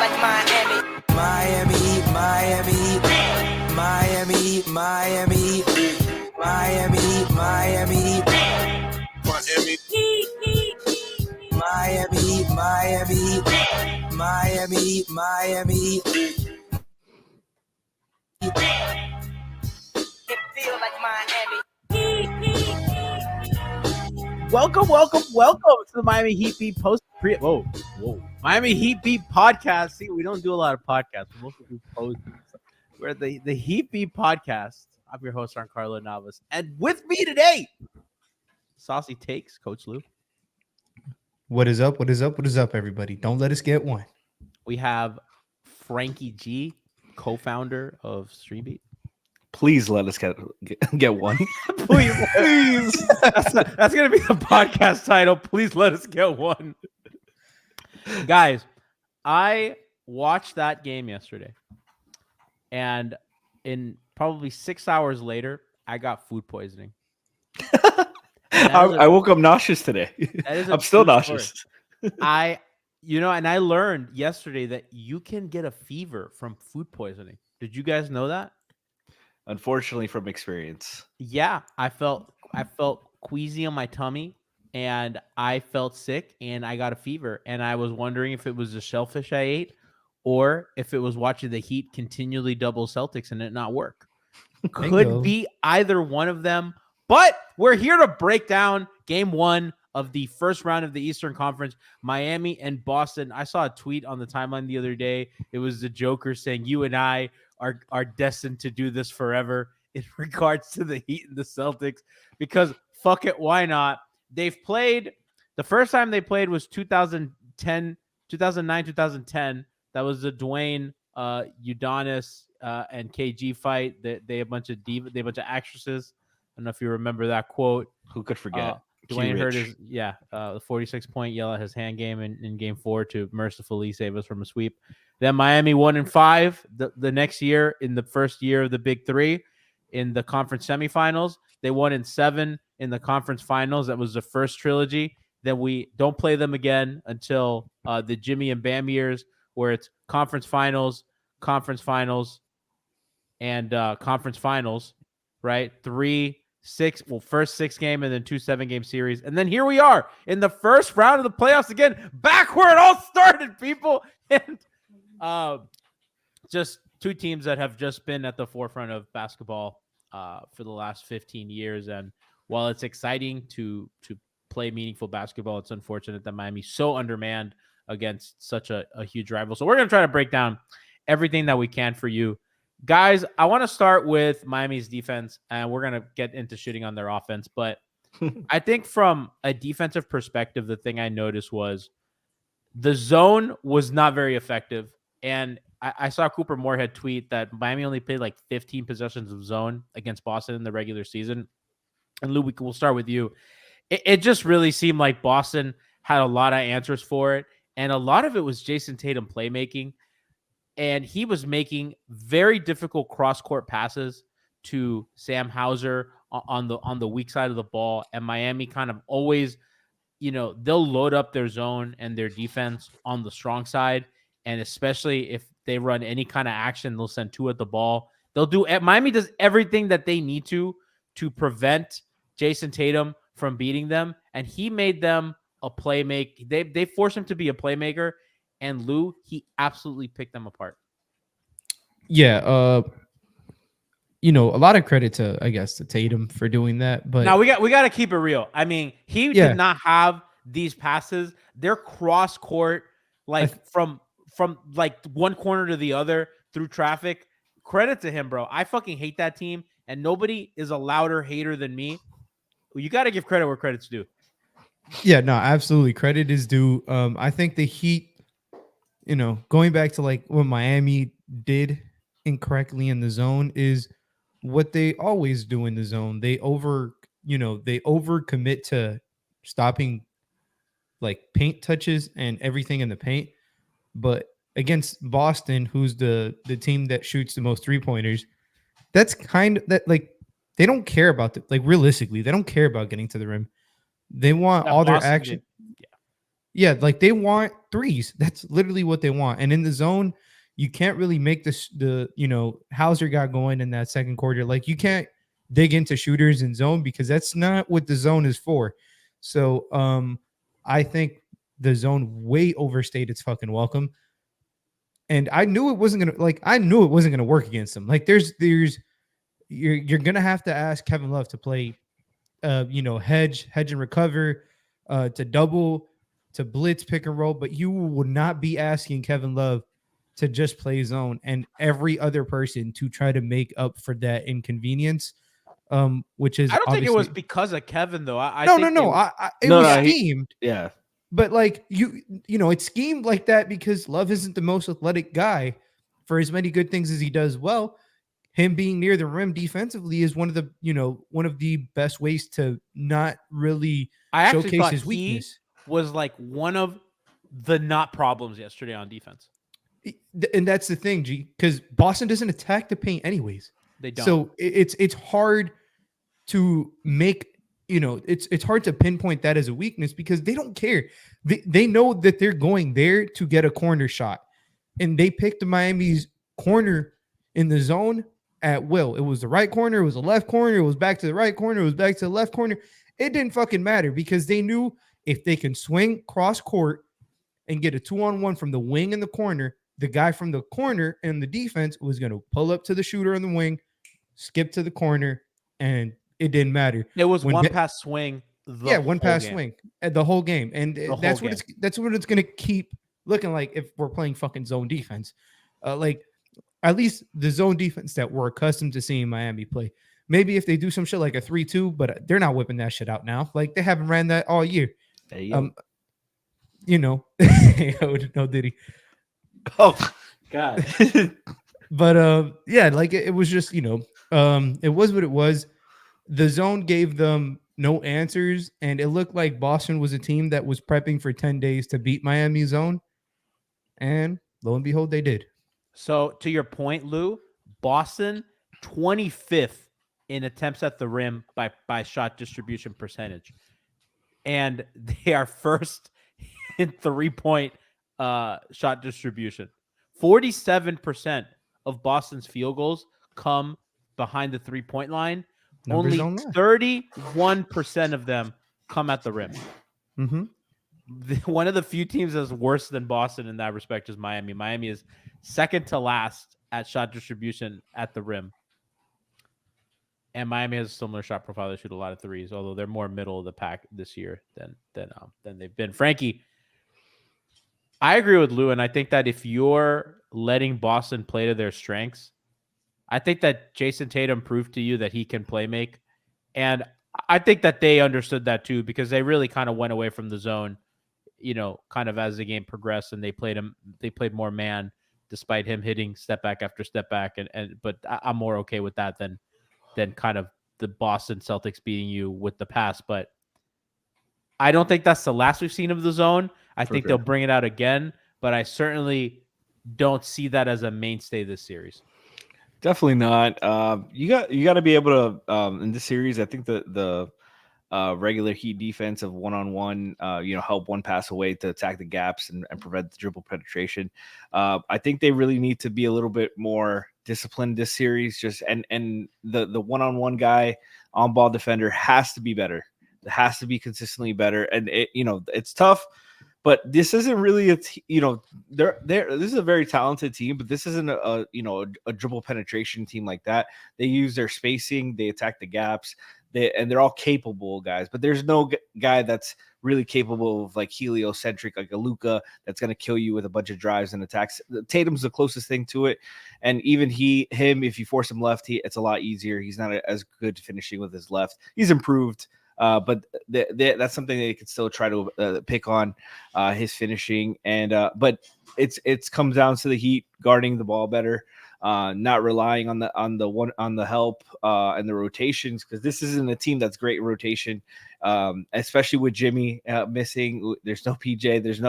like Miami. Miami Heat, Miami Heat, Miami Heat, Miami Heat, Miami Heat, Miami Heat, Miami Heat, Miami Heat, Miami Heat, Miami Heat. It feel like Miami. Welcome to the Miami Heat Beat Miami Heat Beat podcast. See, we don't do a lot of podcasts. We mostly do posts. We're at the Heat Beat podcast. I'm your host, Giancarlo Navas, and with me today, Saucy Takes, Coach Lou. What is up? What is up? What is up, everybody? Don't let us get one. We have Franky G, co-founder of Streambeat. Please let us get one. Please. That's gonna be the podcast title. Please let us get one. Guys, I watched that game yesterday, and in probably 6 hours later, I got food poisoning. I woke up nauseous today. I'm still nauseous. I learned yesterday that you can get a fever from food poisoning. Did you guys know that? Unfortunately, from experience. Yeah, I felt queasy on my tummy, and I felt sick, and I got a fever, and I was wondering if it was the shellfish I ate, or if it was watching the Heat continually double Celtics and it not work. Could be either one of them, but we're here to break down Game 1 of the first round of the Eastern Conference, Miami and Boston. I saw a tweet on the timeline the other day. It was the Joker saying, "You and I are destined to do this forever," in regards to the Heat and the Celtics, because fuck it, why not? They've played, the first time they played was 2009, 2010. That was the Dwayne, Udonis, and KG fight. They a bunch of they a bunch of actresses. I don't know if you remember that quote. Who could forget? Dwayne hurt his the 46-point yell at his hand game in Game 4 to mercifully save us from a sweep. Then Miami 1-5 the next year, in the first year of the Big Three in the conference semifinals. They won in 7 in the conference finals. That was the first trilogy. Then we don't play them again until the Jimmy and Bam years, where it's conference finals, and conference finals, right? 3-6, first 6 game and then 2 7-game series. And then here we are in the first round of the playoffs again, back where it all started, people. And just two teams that have just been at the forefront of basketball for the last 15 years. And while it's exciting to play meaningful basketball, it's unfortunate that Miami's so undermanned against such a huge rival. So we're going to try to break down everything that we can for you. Guys, I want to start with Miami's defense, and we're going to get into shitting on their offense. But I think from a defensive perspective, the thing I noticed was the zone was not very effective. And I saw Cooper Moorhead tweet that Miami only played like 15 possessions of zone against Boston in the regular season. And Lou, we'll start with you. It just really seemed like Boston had a lot of answers for it. And a lot of it was Jason Tatum playmaking. And he was making very difficult cross-court passes to Sam Hauser on the weak side of the ball. And Miami kind of always, they'll load up their zone and their defense on the strong side. And especially if they run any kind of action, they'll send 2 at the ball. Miami does everything that they need to prevent Jason Tatum from beating them. And he made them a playmaker. They forced him to be a playmaker. And Lou, he absolutely picked them apart. Yeah, a lot of credit to Tatum for doing that. But now we got to keep it real. I mean, he did not have these passes. They're cross court, like from like one corner to the other through traffic. Credit to him, bro. I fucking hate that team, and nobody is a louder hater than me. You got to give credit where credit's due. Yeah, no, absolutely. Credit is due. I think the Heat, going back to like what Miami did incorrectly in the zone is what they always do in the zone. They overcommit to stopping like paint touches and everything in the paint. But against Boston, who's the team that shoots the most 3-pointers, that's kind of that, like, they don't care about realistically, they don't care about getting to the rim. They want all their action. Yeah, like they want threes. That's literally what they want. And in the zone, you can't really make Hauser got going in that second quarter. Like you can't dig into shooters in zone because that's not what the zone is for. So I think the zone way overstayed its fucking welcome. And I knew it wasn't gonna work against them. Like you're gonna have to ask Kevin Love to play hedge and recover, to double, to blitz, pick and roll, but you would not be asking Kevin Love to just play zone and every other person to try to make up for that inconvenience. Which is I don't think it was because of Kevin though. It was schemed. Yeah. But like it's schemed like that because Love isn't the most athletic guy for as many good things as he does well. Him being near the rim defensively is one of the best ways to not really showcase his weakness. He was like one of the not problems yesterday on defense. And that's the thing, G, because Boston doesn't attack the paint anyways. They don't. So it's hard to make, it's hard to pinpoint that as a weakness because they don't care. They know that they're going there to get a corner shot. And they picked the Miami's corner in the zone at will. It was the right corner, it was the left corner, it was back to the right corner, it was back to the left corner. It didn't fucking matter because they knew if they can swing cross court and get a 2-on-1 from the wing in the corner, the guy from the corner and the defense was going to pull up to the shooter on the wing, skip to the corner, and it didn't matter. It was one pass swing. One pass swing the whole game. And that's what it's going to keep looking like if we're playing fucking zone defense. At least the zone defense that we're accustomed to seeing Miami play. Maybe if they do some shit like a 3-2, but they're not whipping that shit out now. Like they haven't ran that all year. No, did he? Oh God. But it was just, it was what it was. The zone gave them no answers, and it looked like Boston was a team that was prepping for 10 days to beat Miami zone. And lo and behold, they did. So to your point, Lou, Boston 25th in attempts at the rim by shot distribution percentage. And they are first in 3-point shot distribution. 47% of Boston's field goals come behind the 3-point line. Only 31% of them come at the rim. Mm-hmm. One of the few teams that's worse than Boston in that respect is Miami. Miami is second to last at shot distribution at the rim. And Miami has a similar shot profile. They shoot a lot of threes, although they're more middle of the pack this year than they've been. Franky, I agree with Lou, and I think that if you're letting Boston play to their strengths, I think that Jason Tatum proved to you that he can play make. And I think that they understood that too, because they really kind of went away from the zone, kind of as the game progressed, and they played more man despite him hitting step back after step back. But I'm more okay with that than kind of the Boston Celtics beating you with the pass. But I don't think that's the last we've seen of the zone. I think they'll bring it out again, but I certainly don't see that as a mainstay this series. Definitely not. You got to be able to in this series. I think the regular Heat defense of one-on-one, help one pass away to attack the gaps and prevent the dribble penetration. I think they really need to be a little bit more disciplined this series. And the one-on-one guy, on-ball defender has to be better. It has to be consistently better. And it's tough. But this isn't really this is a very talented team, but this isn't a dribble penetration team like that. They use their spacing, they attack the gaps, they're all capable guys. But there's no guy that's really capable of like heliocentric, like a Luka, that's going to kill you with a bunch of drives and attacks. Tatum's the closest thing to it, and even him, if you force him left, it's a lot easier. He's not as good finishing with his left. He's improved. But that's something they could still try to pick on his finishing. And but it's comes down to the Heat guarding the ball better, not relying on the help and the rotations, because this isn't a team that's great rotation, especially with Jimmy missing. There's no PJ. There's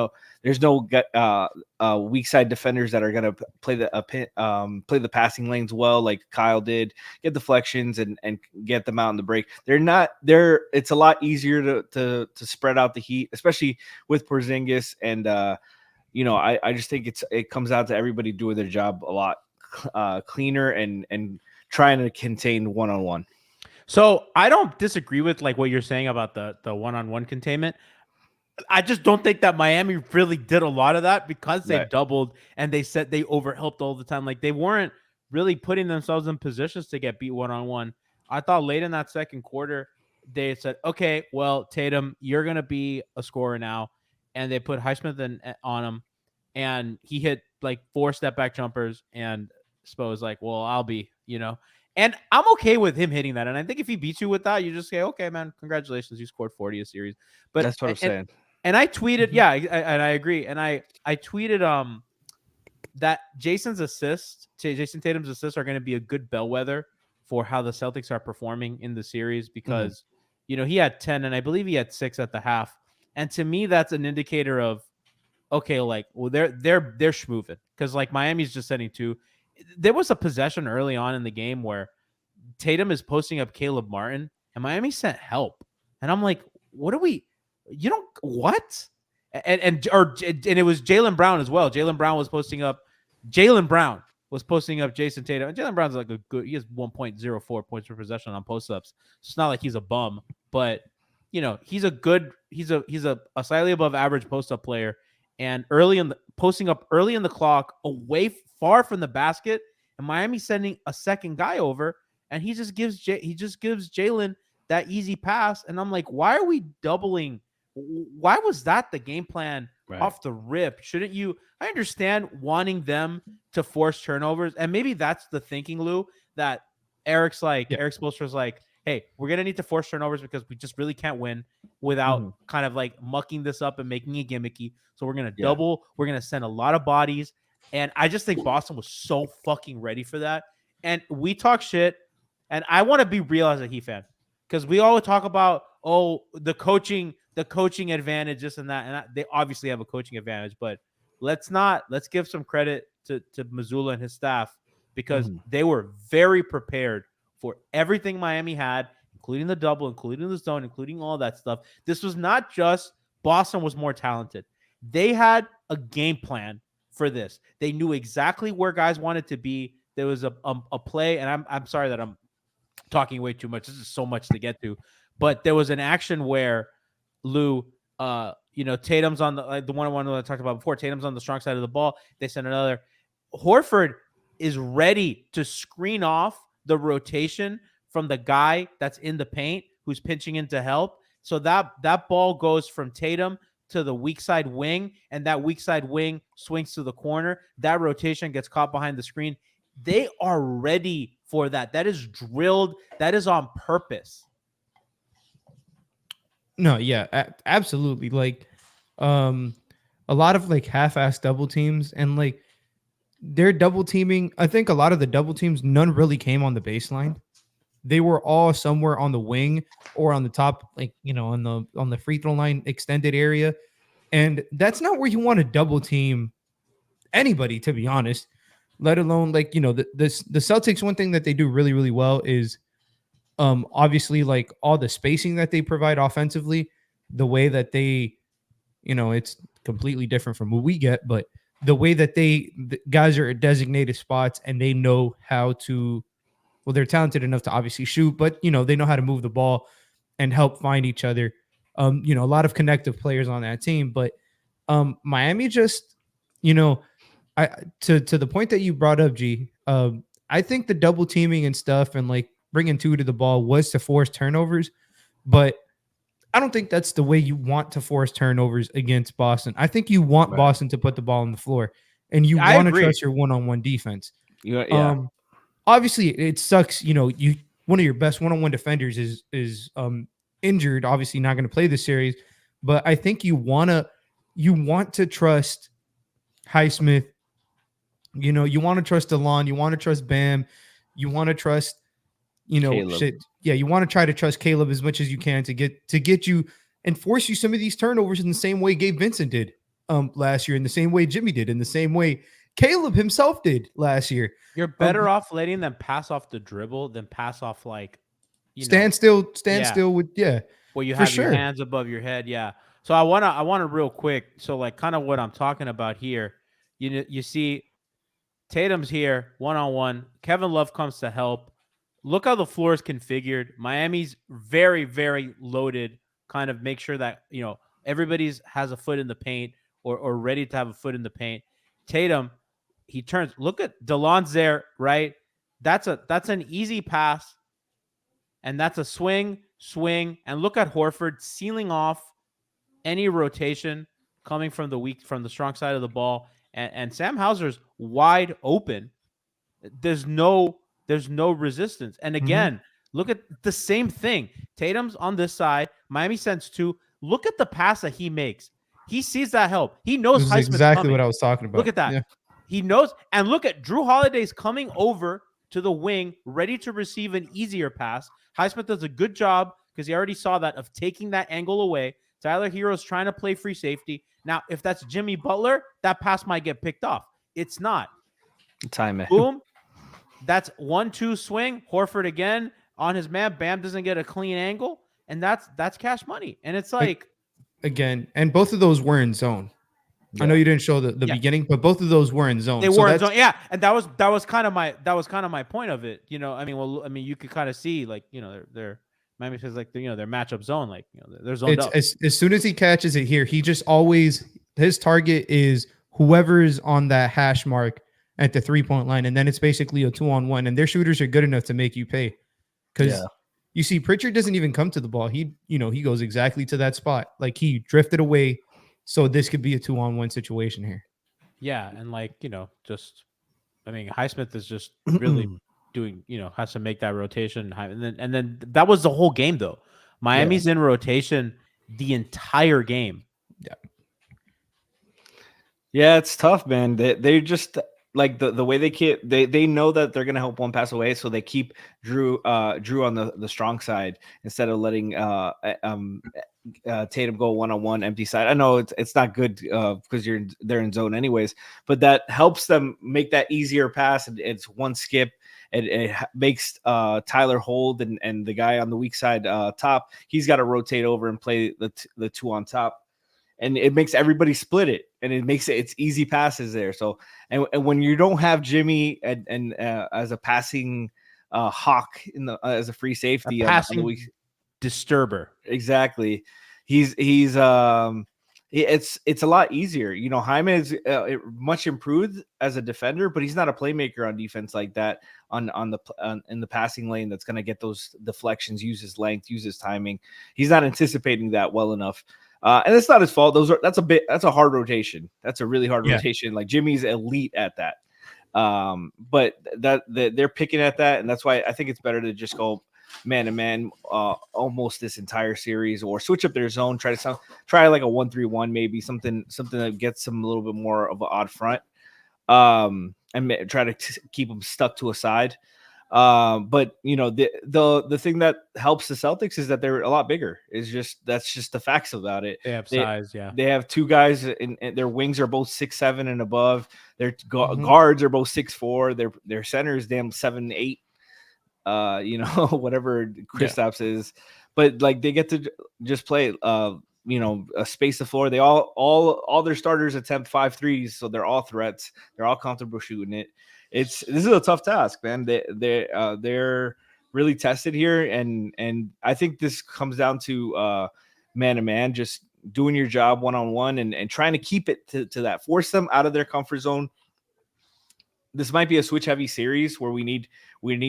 no weak side defenders that are gonna play the passing lanes well, like Kyle did, get deflections and get them out in the break. It's a lot easier to spread out the Heat, especially with Porzingis, and I just think it comes out to everybody doing their job a lot cleaner and trying to contain one-on-one. So I don't disagree with like what you're saying about the one-on-one containment. I just don't think that Miami really did a lot of that because they doubled and they said they overhelped all the time. Like they weren't really putting themselves in positions to get beat one-on-one. I thought late in that second quarter, they said, okay, well, Tatum, you're going to be a scorer now. And they put Highsmith on him, and he hit like 4 step-back jumpers, and Spo was like, well, I'll be, And I'm okay with him hitting that. And I think if he beats you with that, you just say, okay, man, congratulations, you scored 40 a series. But that's what I'm saying. And I tweeted, and I agree. And I tweeted that Jason Tatum's assists are going to be a good bellwether for how the Celtics are performing in the series because, he had 10, and I believe he had 6 at the half. And to me, that's an indicator of, okay, like, well, they're schmoovin', because like Miami's just setting 2. There was a possession early on in the game where Tatum is posting up Caleb Martin, and Miami sent help, and I'm like, what? And it was Jaylen Brown as well. Jaylen Brown was posting up Jason Tatum, and Jaylen Brown's like he has 1.04 points per possession on post ups. So it's not like he's a bum, but he's a slightly above average post up player, and posting up early in the clock, far from the basket, and Miami sending a second guy over, and he just gives Jaylen that easy pass, and I'm like, why are we doubling? Why was that the game plan off the rip? Shouldn't you? I understand wanting them to force turnovers, and maybe that's the thinking, Lou, that Eric Spoelstra's like, hey, we're going to need to force turnovers because we just really can't win without kind of like mucking this up and making it gimmicky. So we're going to double. We're going to send a lot of bodies. And I just think Boston was so fucking ready for that. And we talk shit. And I want to be real as a Heat fan, because we always talk about, the coaching advantage, this and that. And they obviously have a coaching advantage. But let's give some credit to Mazzulla and his staff, because they were very prepared for everything Miami had, including the double, including the zone, including all that stuff. This was not just Boston was more talented. They had a game plan for this. They knew exactly where guys wanted to be. There was a play, and I'm sorry that I'm talking way too much. This is so much to get to. But there was an action where Lou, Tatum's on the one-on-one that I talked about before. Tatum's on the strong side of the ball. They send another. Horford is ready to screen off the rotation from the guy that's in the paint who's pinching in to help. So that ball goes from Tatum to the weak side wing, and that weak side wing swings to the corner. That rotation gets caught behind the screen. They are ready for that. That is drilled. That is on purpose. No, yeah, absolutely. Like, a lot of like half-ass double teams, and like they're double teaming. I think a lot of the double teams, none really came on the baseline. They were all somewhere on the wing or on the top, like, on the free throw line extended area. And that's not where you want to double team anybody, to be honest, let alone like, the Celtics. One thing that they do really, really well is obviously like all the spacing that they provide offensively, the way that they, it's completely different from what we get, but the way that the guys are at designated spots and they know how to, well, they're talented enough to obviously shoot, but they know how to move the ball and help find each other. A lot of connective players on that team, but Miami just, to the point that you brought up, G, I think the double teaming and stuff and like bringing 2 to the ball was to force turnovers, but I don't think that's the way you want to force turnovers against Boston. I think you want Boston to put the ball on the floor, and you want to trust your one-on-one defense. Obviously, it sucks. One of your best one-on-one defenders is injured. Obviously, not going to play this series, but I think you want to trust Highsmith. You want to trust DeLon, you want to trust Bam, you want to trust, Caleb. you want to try to trust Caleb as much as you can to get you and force you some of these turnovers in the same way Gabe Vincent did last year, in the same way Jimmy did, in the same way Caleb himself did last year. You're better off letting them pass off the dribble than pass off like stand still with where you for have sure. your hands above your head. Yeah. So I wanna real quick. So like kind of what I'm talking about here. You see Tatum's here one-on-one. Kevin Love comes to help. Look how the floor is configured. Miami's very, very loaded. Kind of make sure that, everybody's has a foot in the paint or ready to have a foot in the paint. Tatum, he turns. Look at DeLon's there, right? That's an easy pass. And that's a swing. And look at Horford sealing off any rotation coming from the strong side of the ball. And Sam Hauser's wide open. There's no resistance. And again, look at the same thing. Tatum's on this side. Miami sends two. Look at the pass that he makes. He sees that help. He knows This is Highsmith's exactly coming. what I was talking about. Look at that. Yeah. He knows. And look at Drew Holiday's coming over to the wing, ready to receive an easier pass. Highsmith does a good job because he already saw that of taking that angle away. Tyler Herro's trying to play free safety. Now, if that's Jimmy Butler, that pass might get picked off. It's not. Time it. Boom. That's 1-2 swing. Horford again on his man. Bam doesn't get a clean angle. And that's cash money. And it's like again, and both of those were in zone. Yeah. I know you didn't show the beginning, but both of those were in zone. They were in zone. Yeah. And that was kind of my point of it. You could kind of see like, they're Miami says like their matchup zone, like they're zoned up. As soon as he catches it here, he just always his target is whoever's on that hash mark at the 3-point line, and then it's basically a 2-on-1, and their shooters are good enough to make you pay. Because you see, Pritchard doesn't even come to the ball. He goes exactly to that spot. Like he drifted away, so this could be a 2-on-1 situation here. Yeah, and Highsmith is just really doing, has to make that rotation, and then that was the whole game though. Miami's in rotation the entire game. Yeah, it's tough, man. They just like the way they know that they're gonna help one pass away, so they keep Drew on the strong side instead of letting Tatum go one-on-one empty side. I know it's not good because they're in zone anyways, but that helps them make that easier pass. And it's one skip. It makes Tyler hold and the guy on the weak side top. He's got to rotate over and play the two on top. And it makes everybody split it, and it makes it's easy passes there. So, and when you don't have Jimmy and as a passing hawk as a free safety, a passing disturber, exactly. It's a lot easier. Hyman is much improved as a defender, but he's not a playmaker on defense like that in the passing lane. That's going to get those deflections, use his length, use his timing. He's not anticipating that well enough. And it's not his fault. That's a hard rotation. That's a really hard rotation. Like Jimmy's elite at that. But they're picking at that. And that's why I think it's better to just go man to man almost this entire series, or switch up their zone. Try like a 1-3-1, maybe something that gets them a little bit more of an odd front. And try to keep them stuck to a side. But the thing that helps the Celtics is that they're a lot bigger. That's just the facts about it. They have size, They have two guys, and their wings are both 6'7" and above. Their guards are both 6'4". Their center is damn 7'8". Whatever Kristaps is, but like they get to just play. Space the floor. They all their starters attempt 5 threes, so they're all threats. They're all comfortable shooting it. This is a tough task, man. They're really tested here, and I think this comes down to man to man, just doing your job one-on-one and trying to keep it to that, force them out of their comfort zone. This might be a switch heavy series where we need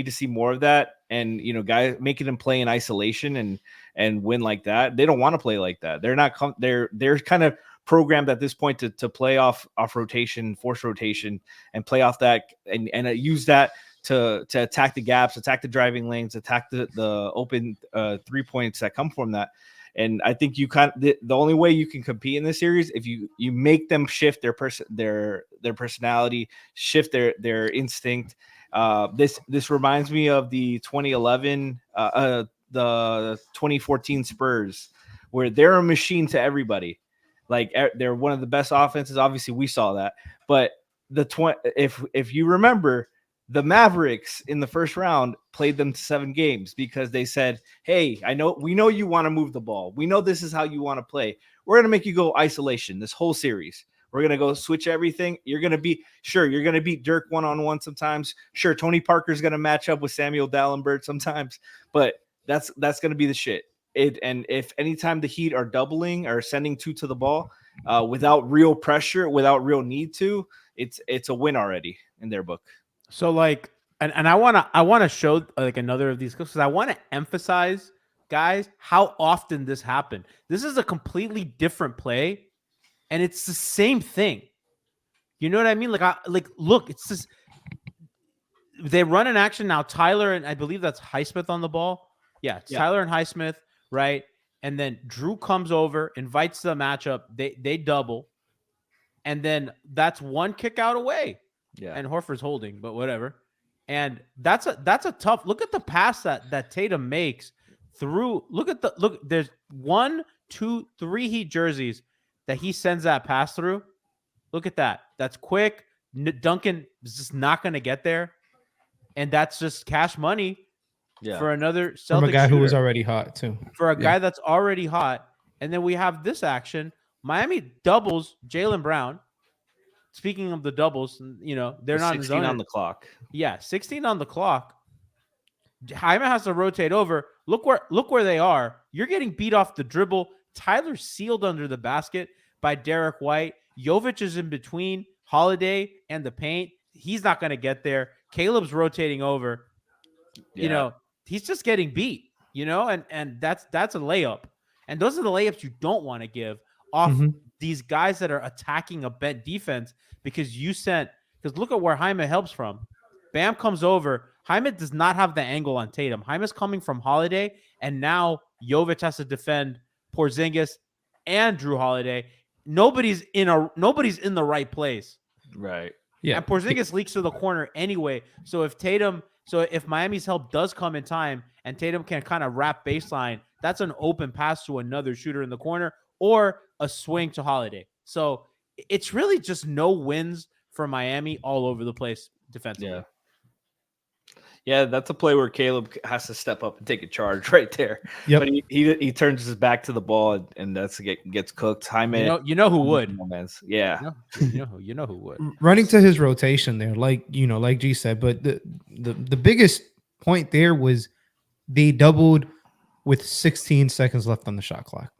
to see more of that, and guys making them play in isolation and win like that. They don't want to play like that. They're not. They're kind of programmed at this point to play off rotation, force rotation, and play off that and use that to attack the gaps, attack the driving lanes, attack the open 3 points that come from that. And I think you the only way you can compete in this series if you make them shift their personality, shift their instinct. This reminds me of the 2011, the 2014 Spurs, where they're a machine to everybody. Like they're one of the best offenses. Obviously, we saw that. But if you remember, the Mavericks in the first round played them to 7 games because they said, "Hey, we know you want to move the ball. We know this is how you want to play. We're going to make you go isolation this whole series. We're going to go switch everything. You're going to beat Dirk one-on-one sometimes. Sure, Tony Parker's going to match up with Samuel Dalembert sometimes, but that's going to be the shit. And if anytime the Heat are doubling or sending 2 to the ball without real pressure, without real need to, it's a win already in their book." So like, and I wanna show like another of these clips because I want to emphasize, guys, how often this happened. This is a completely different play, and it's the same thing. You know what I mean? Like, look, it's just they run an action now. Tyler and I believe that's Highsmith on the ball. Yeah, it's Tyler and Highsmith, right? And then Drew comes over, invites the matchup. They double, and then that's one kick out away. Yeah, and Horford's holding, but whatever. And that's a tough look at the pass that Tatum makes through. Look. There's 1, 2, 3 Heat jerseys that he sends that pass through. Look at that. That's quick. Duncan is just not going to get there, and that's just cash money for another Celtics from a guy shooter. who was already hot too. For a guy that's already hot, and then we have this action. Miami doubles Jaylen Brown. Speaking of the doubles, you know, they're not 16 on the clock. Yeah, 16 on the clock. Jaime has to rotate over. Look where they are. You're getting beat off the dribble. Tyler's sealed under the basket by Derek White. Jovic is in between Holiday and the paint. He's not going to get there. Caleb's rotating over. Yeah. You know, he's just getting beat, you know, and that's a layup. And those are the layups you don't want to give off these guys that are attacking a bent defense because look at where Jaime helps from. Bam comes over. Jaime does not have the angle on Tatum. Jaime's coming from Holiday, and now Jovic has to defend Porzingis and Drew Holiday. Nobody's in the right place. Right. Yeah. And Porzingis leaks to the corner anyway. So if Miami's help does come in time and Tatum can kind of wrap baseline, that's an open pass to another shooter in the corner or a swing to Holiday. So it's really just no wins for Miami all over the place defensively. Yeah, that's a play where Caleb has to step up and take a charge right there. Yep. But he turns his back to the ball and gets cooked. Jaime, you know who would? Yeah, you know who would. Running to his rotation there, like G said. But the biggest point there was they doubled with 16 seconds left on the shot clock,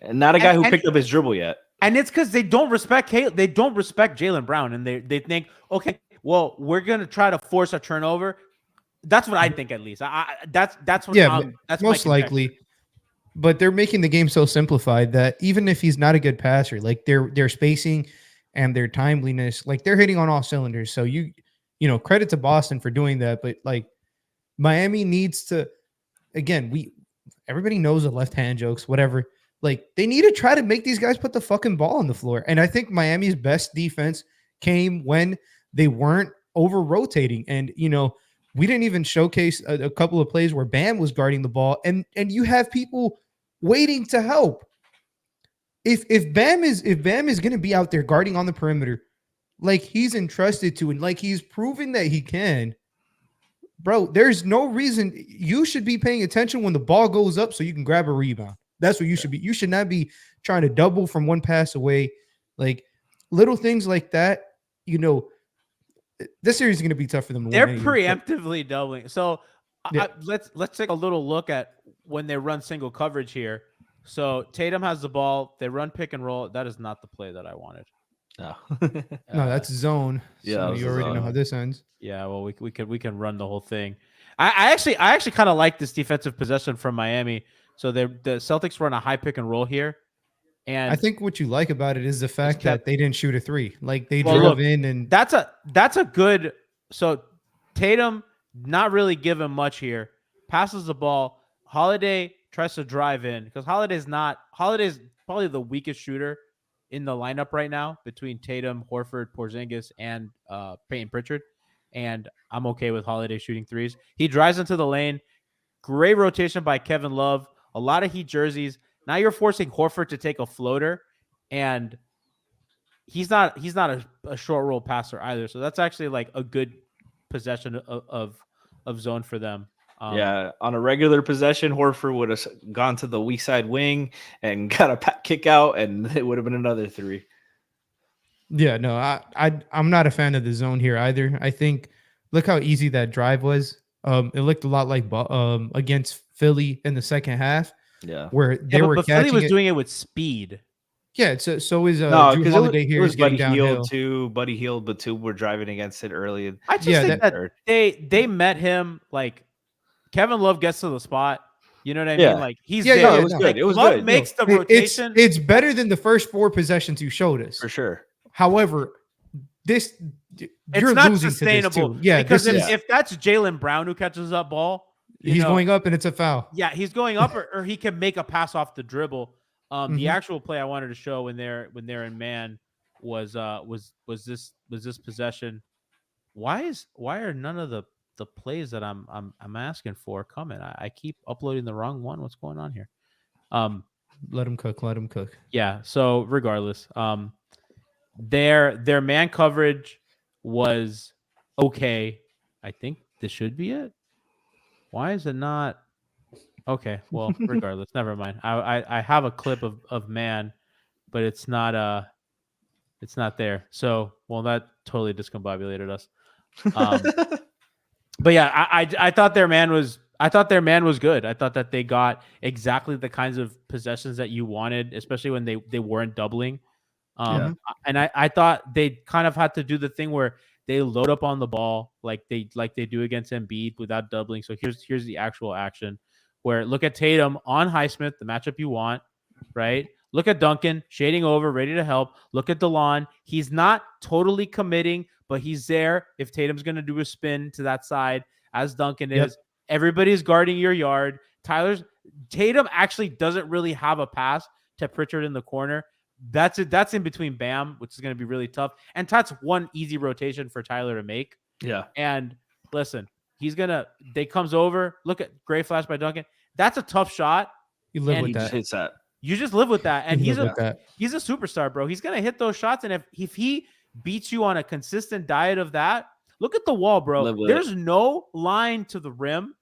and not a guy who picked up his dribble yet. And it's because they don't respect They don't respect Jaylen Brown, and they think, okay, well, we're gonna try to force a turnover. That's what I think, at least. That's what. Yeah, that's most likely. But they're making the game so simplified that even if he's not a good passer, like their spacing and their timeliness, like they're hitting on all cylinders. So you credit to Boston for doing that. But like Miami needs to, again, everybody knows the left hand jokes, whatever. Like they need to try to make these guys put the fucking ball on the floor. And I think Miami's best defense came when they weren't over rotating. And we didn't even showcase a couple of plays where Bam was guarding the ball, and you have people waiting to help. If Bam is going to be out there guarding on the perimeter, like he's entrusted to, and like he's proven that he can, bro, there's no reason you should be paying attention when the ball goes up so you can grab a rebound. That's what you should be. You should not be trying to double from one pass away, like little things like that. This series is going to be tough for them to They're win. preemptively doubling. So let's take a little look at when they run single coverage here. So Tatum has the ball. They run pick and roll. That is not the play that I wanted. No, no, that's zone. Yeah, so you already know how this ends. Yeah, well, we can run the whole thing. I actually kind of like this defensive possession from Miami. So the Celtics run a high pick and roll here. And I think what you like about it is the fact that they didn't shoot a three. Like they drove in, and that's a good. So Tatum not really given much here. Passes the ball. Holiday tries to drive in, because Holiday's probably the weakest shooter in the lineup right now between Tatum, Horford, Porzingis, and Peyton Pritchard. And I'm okay with Holiday shooting threes. He drives into the lane. Great rotation by Kevin Love. A lot of Heat jerseys. Now you're forcing Horford to take a floater, and he's not a short roll passer either. So that's actually like a good possession of zone for them. Yeah, on a regular possession, Horford would have gone to the weak side wing and got a kick out, and it would have been another 3. Yeah, no, I'm not a fan of the zone here either. I think look how easy that drive was. It looked a lot like against Philly in the second half. Yeah, where they were but Philly catching was it. doing it with speed. Yeah, so is no, Drew because Holiday it here was is getting Buddy Hield downhill. too. Buddy Hield, but 2 were driving against it early. I just think that- that they met him like Kevin Love gets to the spot. You know what I Yeah. mean? Like he's Yeah, there. yeah, it was no. good. Like, It was Love good. makes the It's rotation. it's better than the first 4 possessions you showed us. For sure. However, you're it's not losing sustainable. to this too. Yeah, because this is if that's Jaylen Brown who catches that ball, he's going up and it's a foul. Yeah, he's going up, or he can make a pass off the dribble. The Mhm. actual play I wanted to show when they're in man was this possession. Why are none of the plays that I'm asking for coming? I keep uploading the wrong one. What's going on here? Let him cook. Yeah. So regardless, their man coverage was okay. I think this should be it. Why is it not? Okay. Well, regardless, never mind. I have a clip of man, but it's not there. So, well, that totally discombobulated us. But yeah, I thought their man was good. I thought that they got exactly the kinds of possessions that you wanted, especially when they weren't doubling. And I thought they kind of had to do the thing where they load up on the ball like they do against Embiid without doubling. So here's the actual action where look at Tatum on Highsmith, the matchup you want, right? Look at Duncan shading over, ready to help. Look at DeLon. He's not totally committing, but he's there if Tatum's going to do a spin to that side, as Duncan is. Everybody's guarding your yard. Tatum actually doesn't really have a pass to Pritchard in the corner. That's it. That's in between Bam, which is going to be really tough. And that's one easy rotation for Tyler to make. Yeah. And listen, they comes over. Look at great flash by Duncan. That's a tough shot. You live with He that. just hits that. You just live with that. And he's a superstar, bro. He's gonna hit those shots. And if he beats you on a consistent diet of that, look at the wall, bro. There's no line to the rim.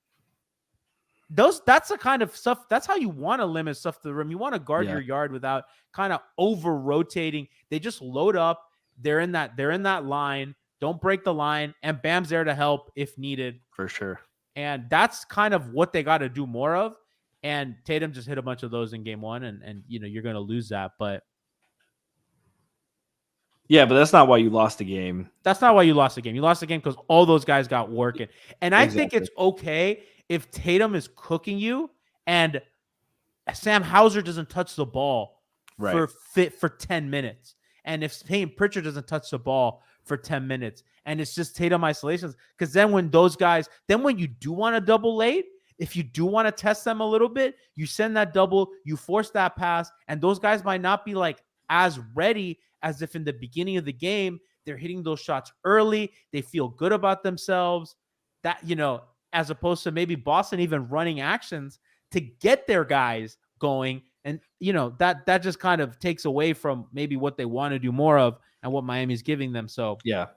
That's the kind of stuff. That's how you want to limit stuff to the rim. You want to guard your yard without kind of over rotating. They just load up. They're in that line. Don't break the line. And Bam's there to help if needed. For sure. And that's kind of what they got to do more of. And Tatum just hit a bunch of those in game 1, and you're going to lose that. But yeah, but that's not why you lost the game. That's not why you lost the game. You lost the game because all those guys got working. And I think it's okay if Tatum is cooking you and Sam Hauser doesn't touch the ball for 10 minutes. And if Peyton Pritchard doesn't touch the ball for 10 minutes, and it's just Tatum isolations, because then when you do want to double late, if you do want to test them a little bit, you send that double, you force that pass, and those guys might not be like as ready as if in the beginning of the game, they're hitting those shots early. They feel good about themselves. That, as opposed to maybe Boston even running actions to get their guys going. And, that just kind of takes away from maybe what they want to do more of and what Miami's giving them. So, yeah,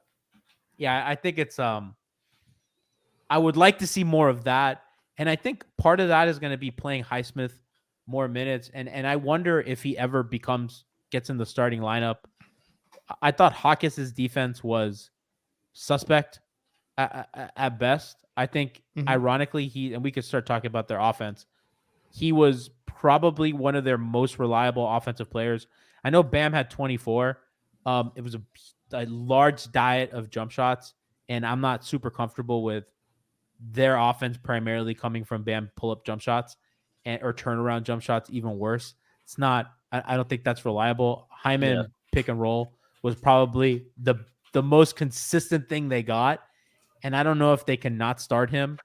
I think it's, I would like to see more of that. And I think part of that is going to be playing Highsmith more minutes. And I wonder if he ever gets in the starting lineup. I thought Hawkins' defense was suspect at best. I think, ironically, and we could start talking about their offense. He was probably one of their most reliable offensive players. I know Bam had 24. It was a large diet of jump shots, and I'm not super comfortable with their offense primarily coming from Bam pull-up jump shots or turnaround jump shots, even worse. It's not. I don't think that's reliable. Hyman pick and roll was probably the most consistent thing they got, and I don't know if they can not start him.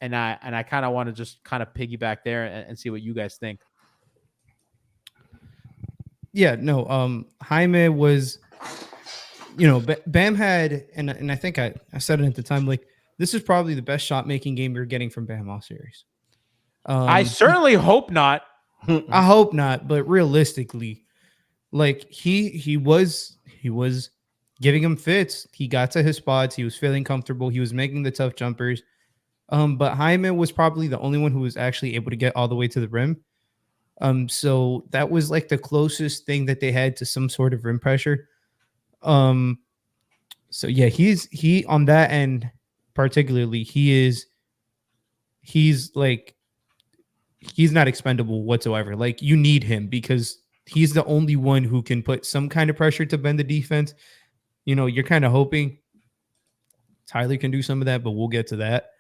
And I kind of want to just kind of piggyback there and see what you guys think. Yeah, no. Jaime was, Bam had, and I think I said it at the time, like, this is probably the best shot making game you're getting from Bam all series. I certainly hope not. I hope not, but realistically, like he was giving him fits. He got to his spots. He was feeling comfortable. He was making the tough jumpers. But Jaime was probably the only one who was actually able to get all the way to the rim. So that was like the closest thing that they had to some sort of rim pressure. So yeah, he on that end particularly, he's not expendable whatsoever. Like, you need him because he's the only one who can put some kind of pressure to bend the defense. You're kind of hoping Tyler can do some of that, but we'll get to that.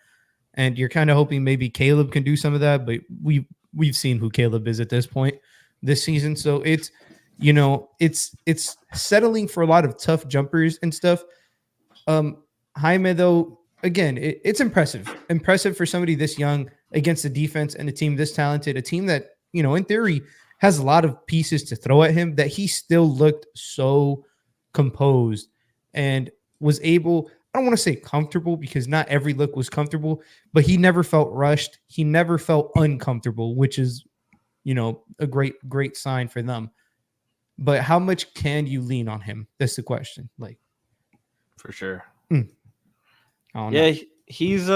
And you're kind of hoping maybe Caleb can do some of that, but we've seen who Caleb is at this point this season. So it's settling for a lot of tough jumpers and stuff. Jaime, though, again, it's impressive for somebody this young against a defense and a team this talented, a team that, in theory has a lot of pieces to throw at him, that he still looked so composed and was able, I don't want to say comfortable because not every look was comfortable, but he never felt rushed. He never felt uncomfortable, which is, a great sign for them. But how much can you lean on him? That's the question. Like, For sure. Yeah, he's